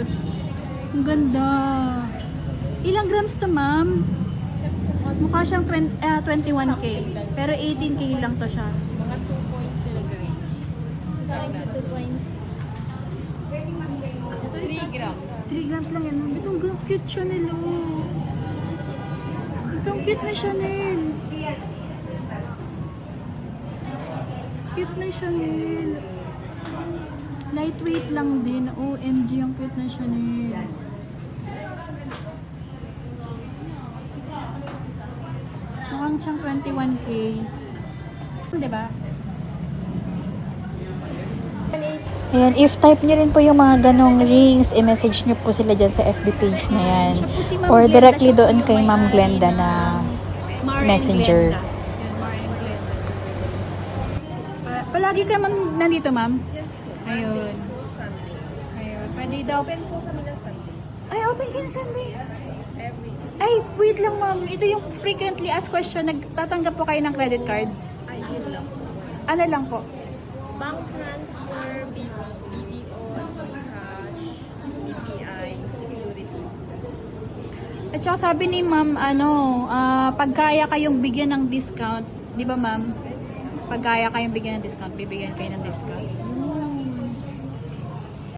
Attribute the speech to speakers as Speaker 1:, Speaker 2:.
Speaker 1: cute. Ang ganda. Ilang grams to, ma'am? Mukha siyang 21K. Pero 18K lang to siya.
Speaker 2: Mga 2 kilogram.
Speaker 3: Sa akin, 2.6.
Speaker 2: 3 grams.
Speaker 1: 3 grams lang yan. Ito ang cute Chanel, oh. Ito ang cute na Chanel. Cute na Chanel. Lightweight lang din. OMG, ang cute na Chanel. Mukhang siyang 21K. Diba?
Speaker 4: Ayan, if type nyo rin po yung mga ganong rings, i-message nyo po sila dyan sa FB page na yan. Or directly doon kay Ma'am Glenda na messenger.
Speaker 1: Palagi ka man nandito, ma'am?
Speaker 2: Yes po.
Speaker 1: Ayun.
Speaker 2: Sunday.
Speaker 1: Ayun. Pwede daw.
Speaker 2: Open po kami ng Sunday.
Speaker 1: Ay, open kayo Sunday.
Speaker 2: Every
Speaker 1: Ay, wait lang, ma'am. Ito yung frequently asked question. Nagtatanggap po kayo ng credit card?
Speaker 2: ay yun lang po.
Speaker 1: Ano lang po?
Speaker 2: Bank transfer, BDO, cash, BPI, security.
Speaker 1: At saka sabi ni ma'am, pag kaya kayong bigyan ng discount, di ba ma'am? Pag kaya kayong bigyan ng discount, bibigyan kayo ng discount.